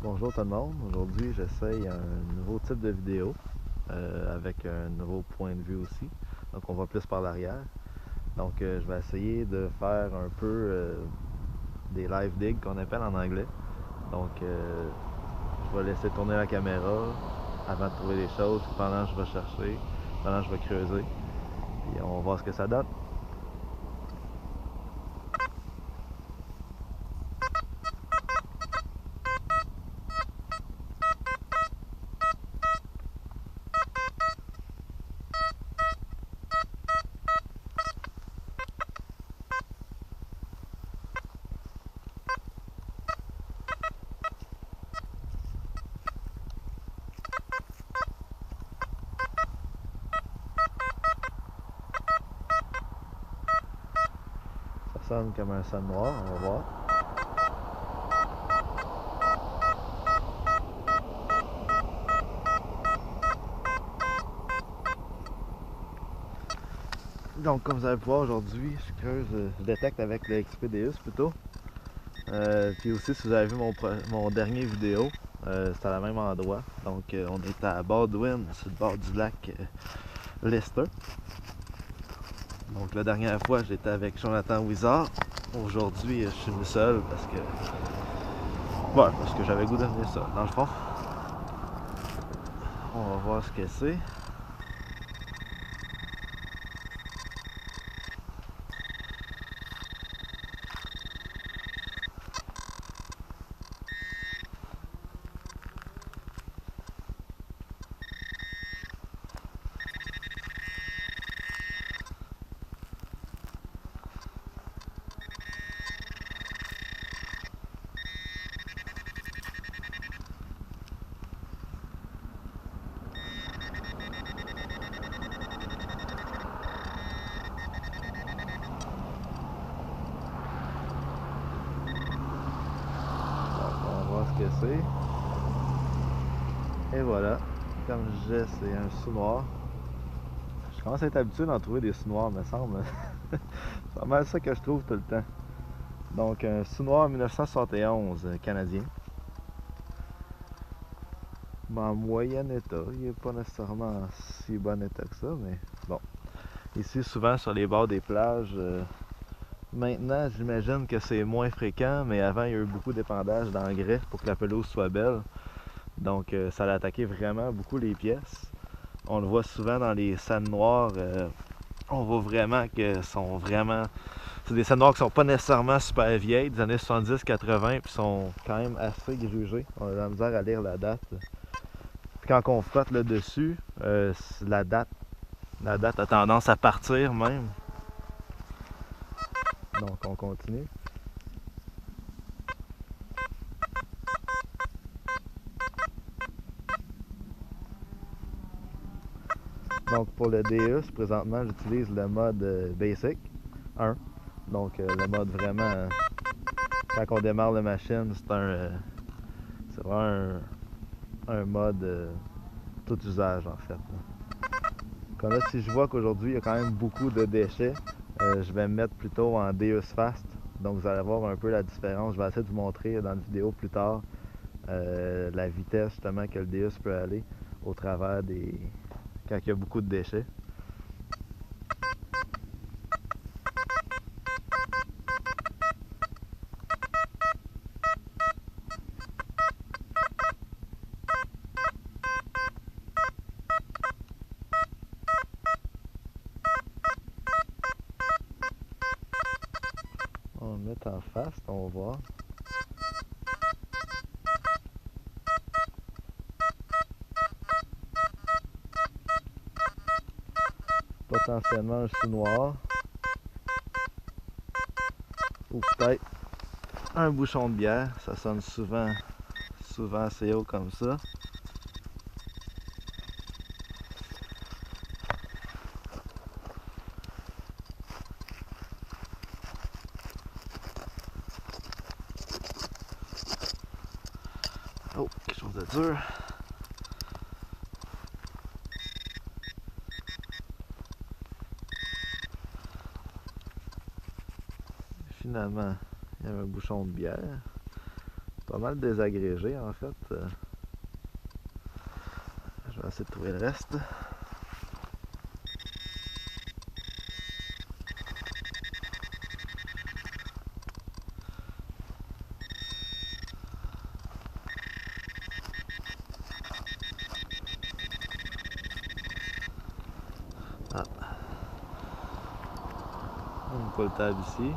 Bonjour tout le monde, aujourd'hui j'essaye un nouveau type de vidéo avec un nouveau point de vue aussi, donc on va plus par l'arrière. Donc je vais essayer de faire un peu des live digs qu'on appelle en anglais. Donc je vais laisser tourner la caméra avant de trouver des choses, pendant que je vais chercher, pendant que je vais creuser, et on va voir ce que ça donne. Ça sonne comme un son noir, on va voir. Donc comme vous allez pouvoir aujourd'hui, je creuse, je détecte avec le XPDS plutôt. Puis aussi si vous avez vu mon dernier vidéo, c'était à le même endroit. Donc on est à Baldwin, sur le bord du lac Lester. Donc la dernière fois j'étais avec Jonathan Wizard. Aujourd'hui je suis venu seul parce que j'avais le goût de venir seul. Dans le fond, on va voir ce que c'est. Ce que c'est. Et voilà, comme je disais, c'est un sous-noir. Je commence à être habitué d'en trouver des sous-noirs, me semble. C'est pas mal ça que je trouve tout le temps. Donc un sous-noir 1971 canadien. En moyen état, il n'est pas nécessairement en si bon état que ça, mais bon. Ici, souvent sur les bords des plages, maintenant j'imagine que c'est moins fréquent, mais avant il y a eu beaucoup d'épandage d'engrais pour que la pelouse soit belle. Donc ça a attaqué vraiment beaucoup les pièces. On le voit souvent dans les scènes noires. On voit vraiment que sont vraiment... C'est des scènes noires qui sont pas nécessairement super vieilles, des années 70-80, puis sont quand même assez grugées. On a de la misère à lire la date. Puis quand on frotte là dessus, la date a tendance à partir même. Donc on continue. Donc pour le DEUS, présentement j'utilise le mode Basic 1. Donc le mode vraiment, quand on démarre la machine, c'est vraiment un mode tout usage en fait. Comme là, si je vois qu'aujourd'hui il y a quand même beaucoup de déchets, je vais me mettre plutôt en DEUS Fast. Donc vous allez voir un peu la différence. Je vais essayer de vous montrer dans la vidéo plus tard la vitesse justement que le DEUS peut aller au travers des... quand il y a beaucoup de déchets. On va le mettre en fast, on va voir. Potentiellement un sous-noir. Ou peut-être un bouchon de bière. Ça sonne souvent assez haut comme ça. Oh, quelque chose de dur. Finalement, il y a un bouchon de bière. Pas mal désagrégé en fait. Je vais essayer de trouver le reste. Ah. Une poule table ici.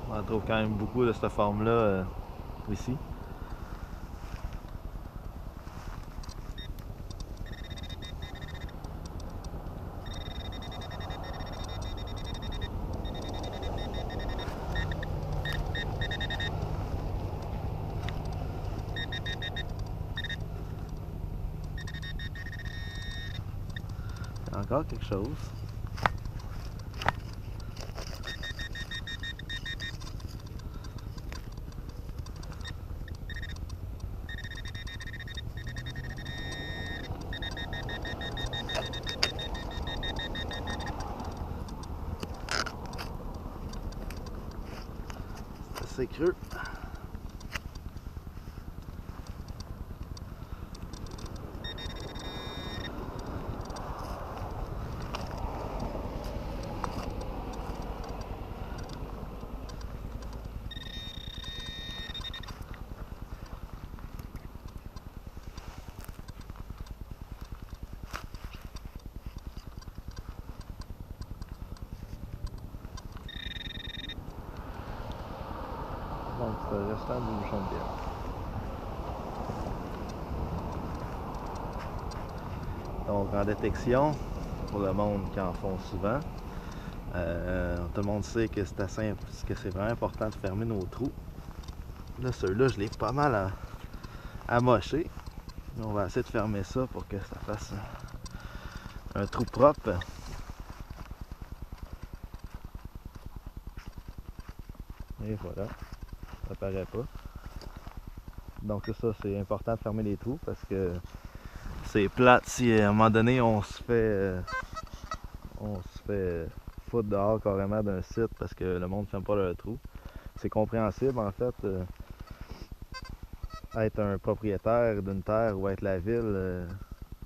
On en trouve quand même beaucoup de cette forme-là ici. Encore quelque chose. C'est assez creux. Donc c'est le restant du bouchon de bière. Donc en détection, pour le monde qui en font souvent, tout le monde sait que c'est vraiment important de fermer nos trous. Là, ceux-là, je l'ai pas mal amoché. On va essayer de fermer ça pour que ça fasse un trou propre. Et voilà, ça paraît pas. Donc ça, c'est important de fermer les trous parce que c'est plate si à un moment donné on se fait foutre dehors carrément d'un site parce que le monde ne ferme pas le trou. C'est compréhensible en fait. Être un propriétaire d'une terre ou être la ville,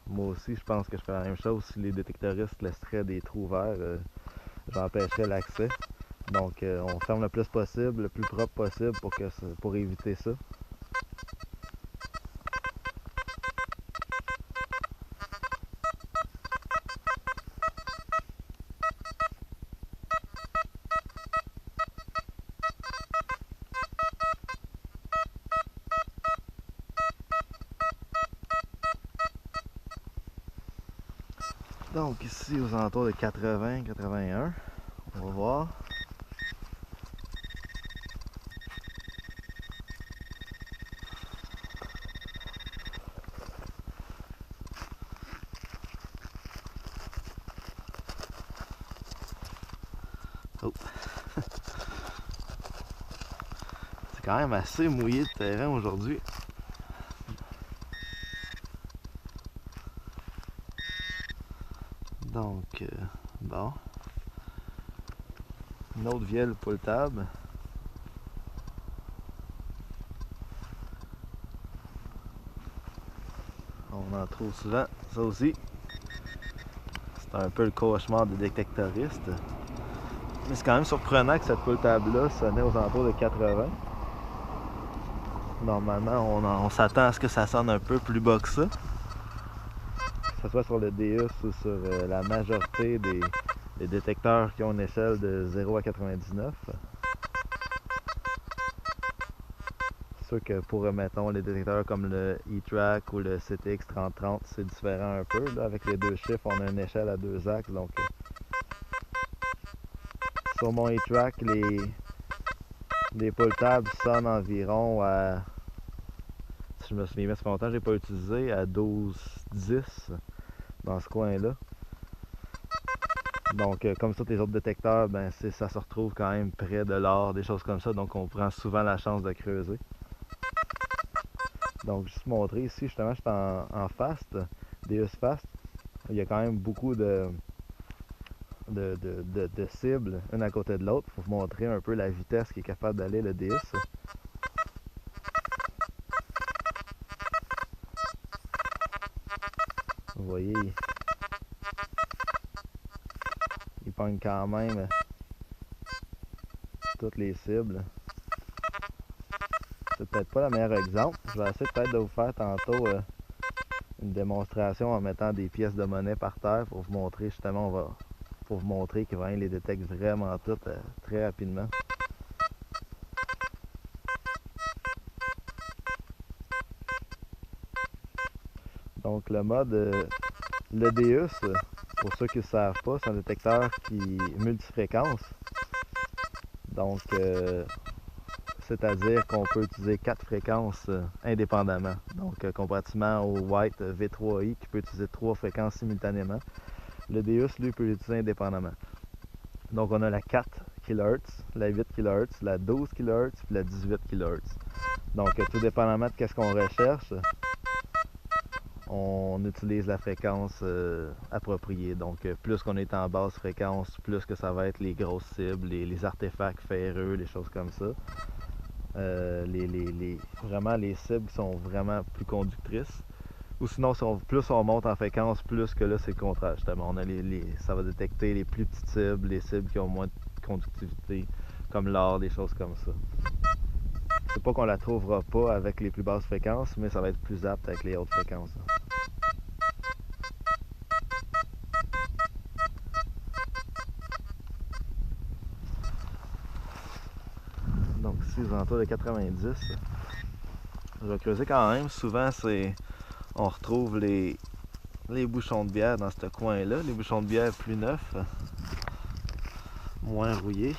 moi aussi je pense que je ferais la même chose si les détectoristes laisseraient des trous ouverts, j'empêcherais l'accès. Donc on ferme le plus possible, le plus propre possible pour éviter ça. Donc ici aux alentours de 80-81, on va voir. Oh. C'est quand même assez mouillé de terrain aujourd'hui. Donc, bon. Une autre vielle poule table. On en trouve souvent, ça aussi. C'est un peu le cauchemar des détectoristes. Mais c'est quand même surprenant que cette poule table-là sonnait aux alentours de 80. Normalement, on s'attend à ce que ça sonne un peu plus bas que ça. Que ce soit sur le Deus ou sur la majorité des détecteurs qui ont une échelle de 0 à 99. C'est sûr que pour, mettons, les détecteurs comme le E-Track ou le CTX 3030, c'est différent un peu. Là. Avec les deux chiffres, on a une échelle à deux axes. Donc, sur mon E-Track, les poules tables sonnent environ à, si je me souviens bien, ça fait longtemps que je n'ai pas utilisé, à 12-10 dans ce coin-là. Donc, comme ça, les autres détecteurs, ben, ça se retrouve quand même près de l'or, des choses comme ça. Donc, on prend souvent la chance de creuser. Donc, juste montrer ici, justement, je suis en fast, Deus fast. Il y a quand même beaucoup de cibles, une à côté de l'autre. Il faut vous montrer un peu la vitesse qui est capable d'aller le Deus. pogne quand même toutes les cibles. C'est peut-être pas le meilleur exemple. Je vais essayer peut-être de vous faire tantôt une démonstration en mettant des pièces de monnaie par terre pour vous montrer justement, pour vous montrer que vraiment, les détecte vraiment toutes très rapidement. Donc le mode l'EDUS, pour ceux qui ne savent pas, c'est un détecteur qui multifréquence. Donc c'est-à-dire qu'on peut utiliser 4 fréquences indépendamment. Donc comparativement au White V3i qui peut utiliser 3 fréquences simultanément, le DEUS lui peut l'utiliser indépendamment. Donc on a la 4 kHz, la 8 kHz, la 12 kHz et la 18 kHz. Donc tout dépendamment de ce qu'on recherche, on utilise la fréquence appropriée. Donc plus qu'on est en basse fréquence, plus que ça va être les grosses cibles, les artefacts ferreux, les choses comme ça. Vraiment les cibles qui sont vraiment plus conductrices. Ou sinon, plus on monte en fréquence, plus que là c'est le contraire justement. On a ça va détecter les plus petites cibles, les cibles qui ont moins de conductivité, comme l'or, des choses comme ça. C'est pas qu'on la trouvera pas avec les plus basses fréquences, mais ça va être plus apte avec les hautes fréquences. Donc ici, aux alentours de 90. Je vais creuser quand même. Souvent, on retrouve les bouchons de bière dans ce coin-là. Les bouchons de bière plus neufs, moins rouillés.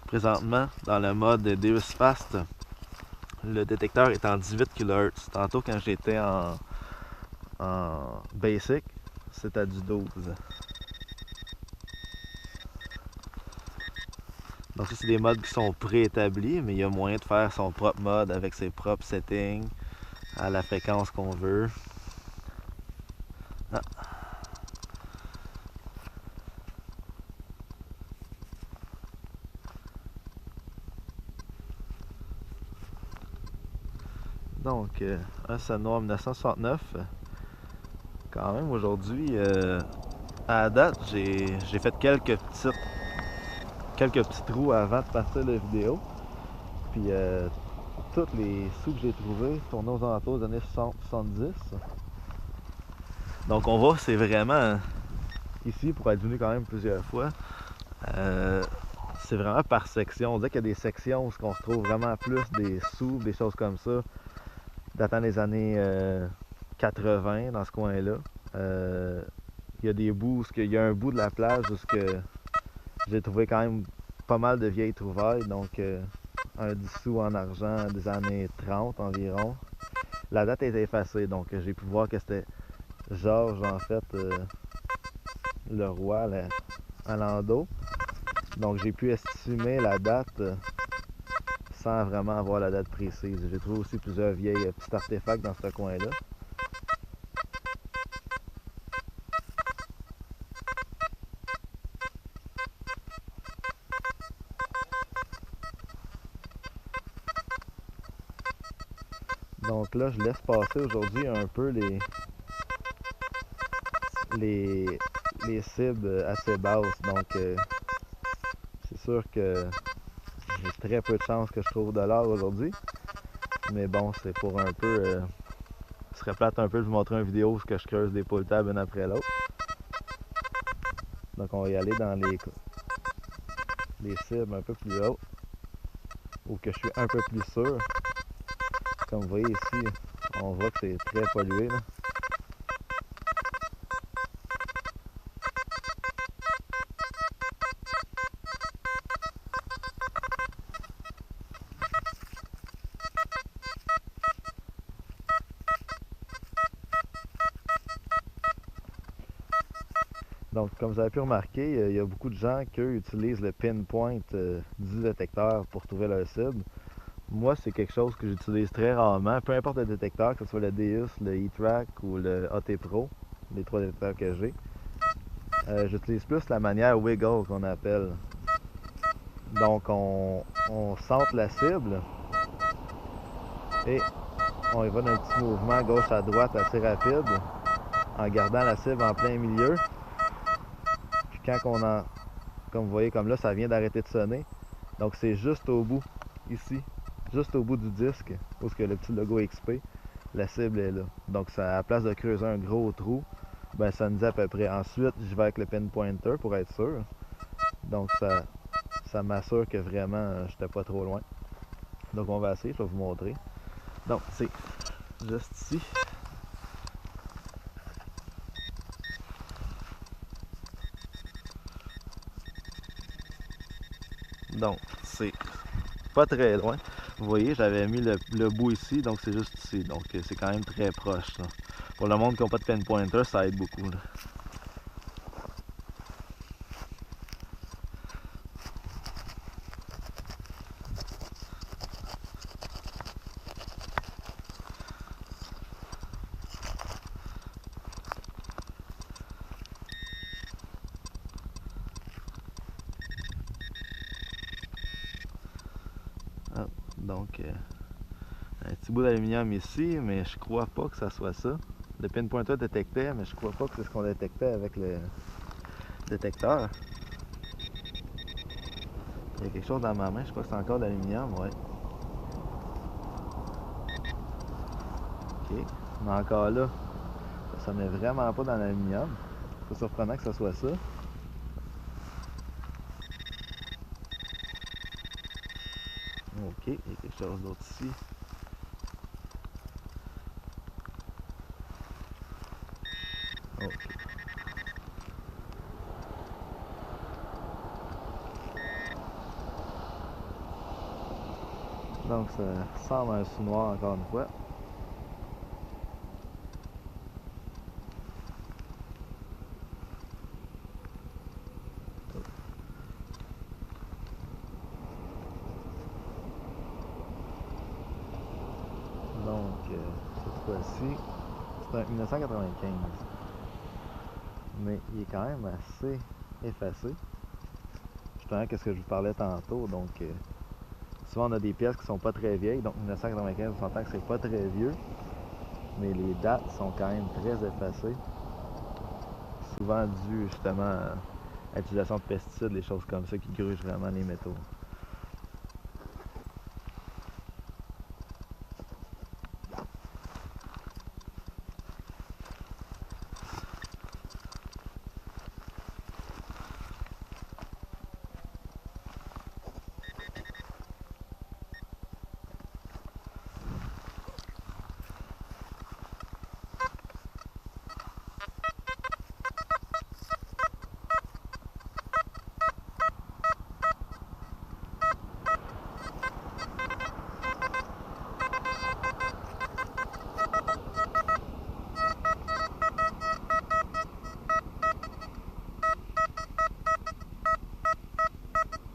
Présentement, dans le mode DEUS Fast, le détecteur est en 18 kHz. Tantôt, quand j'étais en Basic, c'est à du 12. Donc ça, c'est des modes qui sont préétablis, mais il y a moyen de faire son propre mode avec ses propres settings à la fréquence qu'on veut. Ah. Donc, un Sun Noir 1969. Quand même, aujourd'hui, à la date, j'ai fait quelques petits trous avant de partir la vidéo. Puis, tous les sous que j'ai trouvés tournaient aux alentours des années 60-70. Donc, on voit, c'est vraiment ici, pour être venu quand même plusieurs fois, c'est vraiment par section. On dirait qu'il y a des sections où on retrouve vraiment plus des sous, des choses comme ça, datant des années 80 dans ce coin-là. Il y a des bouts, il y a un bout de la plage où j'ai trouvé quand même pas mal de vieilles trouvailles, donc un 10 sous en argent des années 30 environ. La date est effacée, donc j'ai pu voir que c'était Georges, en fait, le roi à l'endos. Donc j'ai pu estimer la date sans vraiment avoir la date précise. J'ai trouvé aussi plusieurs vieilles petits artefacts dans ce coin-là. Donc là, je laisse passer aujourd'hui un peu les cibles assez basses. Donc c'est sûr que j'ai très peu de chances que je trouve de l'or aujourd'hui. Mais bon, c'est pour un peu... ce serait plate un peu de vous montrer une vidéo où je creuse des poules tables une après l'autre. Donc on va y aller dans les cibles un peu plus hautes. Ou que je suis un peu plus sûr. Comme vous voyez ici, on voit que c'est très pollué là. Donc, comme vous avez pu remarquer, il y a beaucoup de gens qui utilisent le pinpoint du détecteur pour trouver leur cible. Moi, c'est quelque chose que j'utilise très rarement, peu importe le détecteur, que ce soit le DEUS, le E-Track ou le AT Pro, les 3 détecteurs que j'ai. J'utilise plus la manière wiggle qu'on appelle. Donc, on centre la cible et on y va d'un petit mouvement gauche à droite assez rapide en gardant la cible en plein milieu. Puis quand on en... Comme vous voyez, comme là, ça vient d'arrêter de sonner. Donc c'est juste au bout, ici, juste au bout du disque, où est-ce que le petit logo XP, la cible est là. Donc ça, à la place de creuser un gros trou, ben ça nous dit à peu près. Ensuite, je vais avec le pinpointer pour être sûr. Donc ça m'assure que vraiment, j'étais pas trop loin. Donc on va essayer, je vais vous montrer. Donc c'est juste ici. Donc c'est pas très loin. Vous voyez, j'avais mis le bout ici, donc c'est juste ici. Donc c'est quand même très proche, là. Pour le monde qui n'a pas de pinpointer, ça aide beaucoup, là. Hop, donc un petit bout d'aluminium ici, mais je crois pas que ça soit ça. Le pinpointer détectait, mais je crois pas que c'est ce qu'on détectait avec le détecteur. Il y a quelque chose dans ma main, je crois que c'est encore d'aluminium, ouais. Ok, mais encore là, ça n'est vraiment pas dans l'aluminium. C'est surprenant que ce soit ça. Ok, il y a quelque chose d'autre ici. Ok. Donc ça ressemble à un sous-noir encore une fois. Donc cette fois-ci, c'est un 1995. Mais il est quand même assez effacé. Justement, qu'est-ce que je vous parlais tantôt. Donc souvent on a des pièces qui sont pas très vieilles. Donc 1995, on s'entend que c'est pas très vieux. Mais les dates sont quand même très effacées. Souvent dû justement à l'utilisation de pesticides, des choses comme ça qui grugent vraiment les métaux.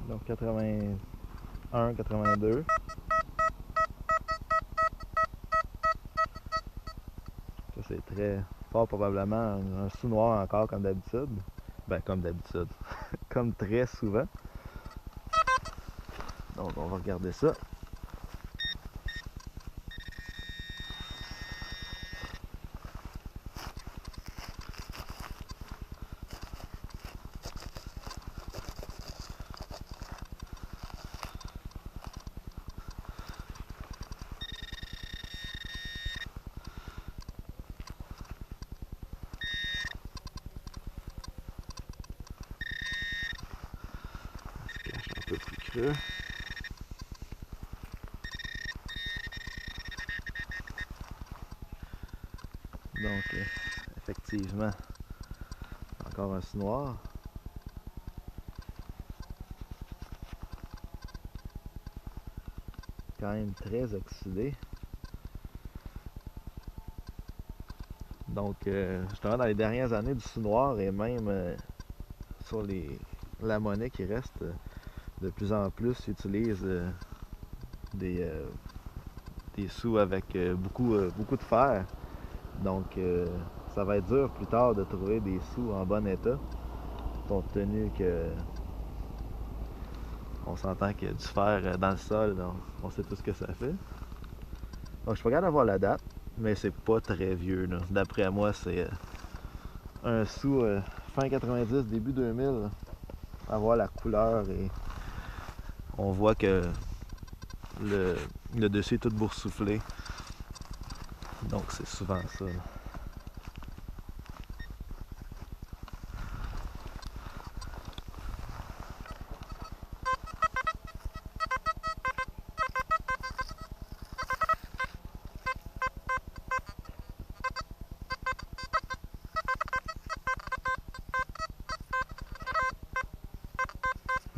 Donc 81, 82. Ça c'est très fort probablement un sous-noir encore comme d'habitude. Ben comme d'habitude. Comme très souvent. Donc on va regarder ça. Je cache un peu plus creux. Donc effectivement, encore un sous-noir. Quand même très oxydé. Donc justement dans les dernières années du sous-noir et même sur la monnaie qui reste, de plus en plus utilise des, euh, des sous avec beaucoup de fer. Donc ça va être dur plus tard de trouver des sous en bon état, compte tenu que on s'entend qu'il y a du fer dans le sol, donc on sait tout ce que ça fait. Donc je suis pas capable d'avoir la date, mais c'est pas très vieux. D'après moi, c'est un sous fin 90, début 2000. À voir la couleur et on voit que le dessus est tout boursouflé. Donc c'est souvent ça.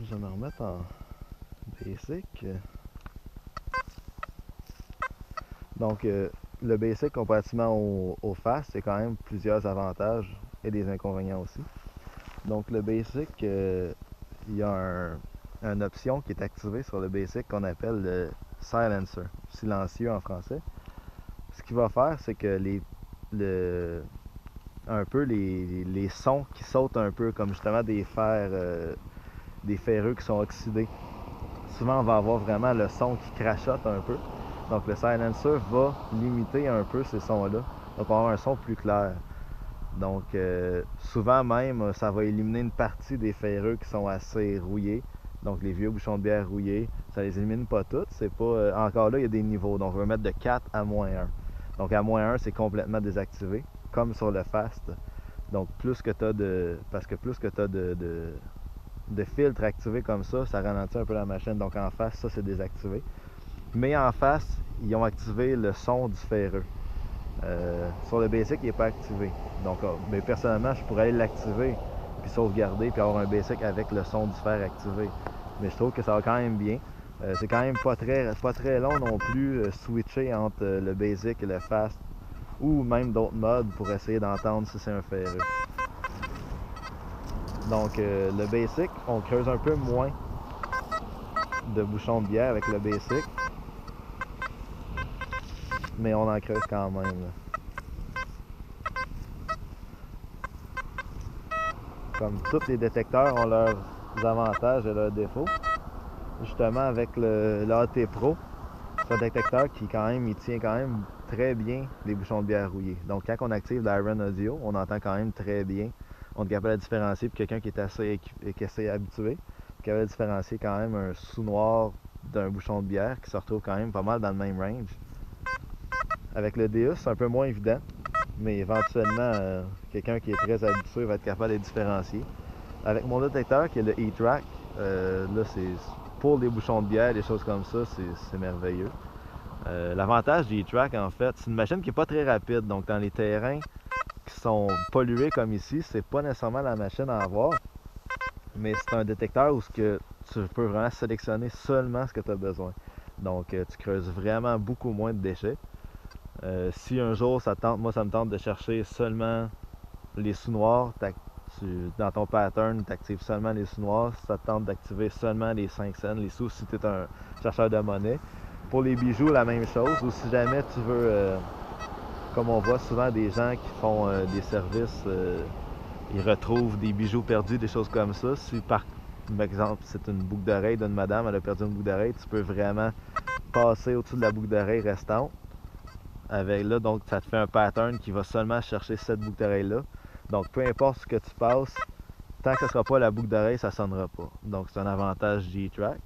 Je vais me remettre en basic. Donc le basic comparativement au fast, c'est quand même plusieurs avantages et des inconvénients aussi. Donc le basic, il y a une option qui est activée sur le basic qu'on appelle le silencer, silencieux en français. Ce qu'il va faire, c'est que les sons qui sautent un peu, comme justement des ferreux qui sont oxydés. Souvent, on va avoir vraiment le son qui crachote un peu. Donc, le silencer va limiter un peu ces sons-là. Donc, on va avoir un son plus clair. Donc, souvent même, ça va éliminer une partie des ferreux qui sont assez rouillés. Donc, les vieux bouchons de bière rouillés, ça les élimine pas toutes. C'est pas, encore là, il y a des niveaux. Donc, on va mettre de 4 à moins 1. Donc, à moins 1, c'est complètement désactivé, comme sur le fast. Donc, plus que tu as de filtres activés comme ça ralentit un peu la machine. Donc, en face, ça, c'est désactivé. Mais en face, ils ont activé le son du ferreux. Sur le basic, il n'est pas activé. Donc, mais personnellement, je pourrais aller l'activer, puis sauvegarder, puis avoir un basic avec le son du fer activé. Mais je trouve que ça va quand même bien. C'est quand même pas très long non plus switcher entre le basic et le fast, ou même d'autres modes pour essayer d'entendre si c'est un ferreux. Donc le basic, on creuse un peu moins de bouchons de bière avec le basic, mais on en creuse quand même. Comme tous les détecteurs ont leurs avantages et leurs défauts. Justement avec le AT Pro, c'est un détecteur qui il tient quand même très bien les bouchons de bière rouillés. Donc quand on active l'Iron Audio, on entend quand même très bien. On est capable de différencier pour quelqu'un qui est assez habitué, capable de différencier quand même un sous-noir d'un bouchon de bière qui se retrouve quand même pas mal dans le même range. Avec le DUS, c'est un peu moins évident, mais éventuellement, quelqu'un qui est très habitué va être capable de les différencier. Avec mon détecteur qui est le E-Track, là c'est pour les bouchons de bière, des choses comme ça, c'est merveilleux. L'avantage du E-Track, en fait, c'est une machine qui n'est pas très rapide, donc dans les terrains qui sont pollués comme ici, c'est pas nécessairement la machine à avoir, mais c'est un détecteur où tu peux vraiment sélectionner seulement ce que tu as besoin. Donc tu creuses vraiment beaucoup moins de déchets. Si un jour moi ça me tente de chercher seulement les sous-noirs, dans ton pattern, tu actives seulement les sous-noirs. Si ça te tente d'activer seulement les 5 cents, les sous si tu es un chercheur de monnaie. Pour les bijoux, la même chose. Ou si jamais tu veux, comme on voit souvent des gens qui font des services, ils retrouvent des bijoux perdus, des choses comme ça. Si par exemple c'est une boucle d'oreille d'une madame, elle a perdu une boucle d'oreille, tu peux vraiment passer au-dessus de la boucle d'oreille restante. Avec là, donc ça te fait un pattern qui va seulement chercher cette boucle d'oreille-là. Donc peu importe ce que tu passes, tant que ce ne sera pas la boucle d'oreille, ça ne sonnera pas. Donc c'est un avantage du E-Track.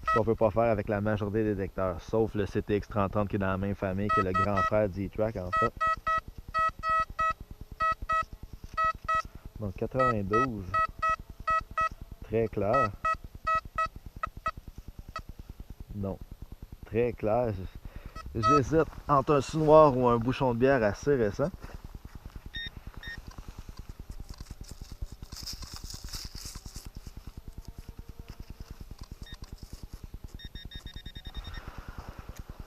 Ce qu'on ne peut pas faire avec la majorité des détecteurs, sauf le CTX 3030 qui est dans la même famille, qui est le grand frère du E-Track en fait. Donc 92, très clair. Non, très clair. J'hésite entre un sous-noir ou un bouchon de bière assez récent.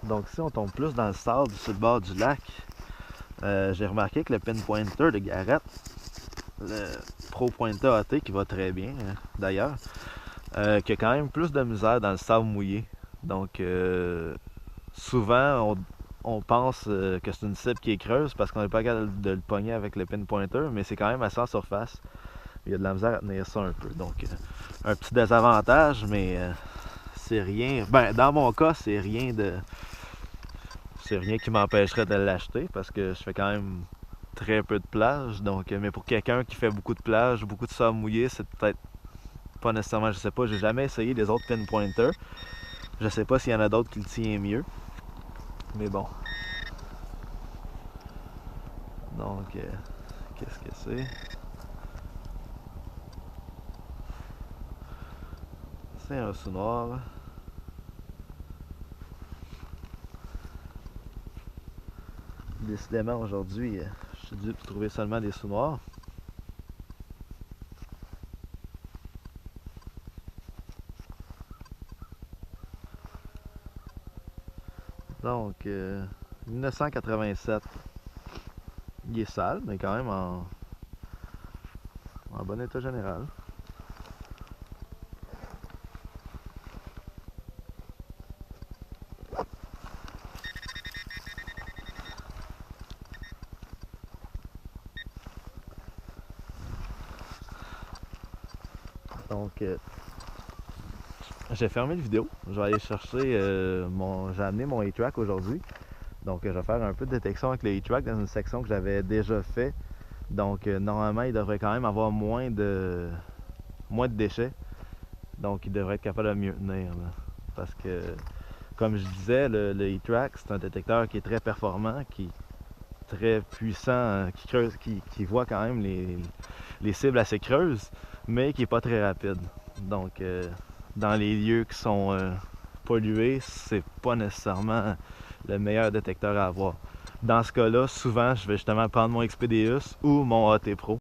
Donc si on tombe plus dans le sable sur le bord du lac, j'ai remarqué que le pinpointer de Garrett, le Pro Pointer AT qui va très bien d'ailleurs, qui a quand même plus de misère dans le sable mouillé. Donc souvent on pense que c'est une cible qui est creuse parce qu'on n'est pas capable de le pogner avec le pinpointer, mais c'est quand même assez en surface. Il y a de la misère à tenir ça un peu. Donc un petit désavantage, mais c'est rien. Ben, dans mon cas, c'est rien de. C'est rien qui m'empêcherait de l'acheter parce que je fais quand même très peu de plage. Donc, mais pour quelqu'un qui fait beaucoup de plage, beaucoup de sable mouillé, c'est peut-être pas nécessairement, je sais pas, j'ai jamais essayé les autres pinpointers. Je sais pas s'il y en a d'autres qui le tiennent mieux. Mais bon. Donc, qu'est-ce que c'est? C'est un sous-noir. Décidément, aujourd'hui, je suis dû pour trouver seulement des sous-noirs. Donc, 1987. Il est sale, mais quand même en bon état général. Donc, j'ai fermé la vidéo. Je vais aller chercher j'ai amené mon A-Track aujourd'hui. Donc, je vais faire un peu de détection avec le A-Track dans une section que j'avais déjà fait. Donc, normalement, il devrait quand même avoir moins de déchets. Donc, il devrait être capable de mieux tenir. Là. Parce que, comme je disais, le E-Track, c'est un détecteur qui est très performant, qui est très puissant, qui creuse, qui voit quand même les cibles assez creuses, mais qui n'est pas très rapide. Donc, dans les lieux qui sont pollués, c'est pas nécessairement le meilleur détecteur à avoir. Dans ce cas-là, souvent, je vais justement prendre mon Expedius ou mon AT Pro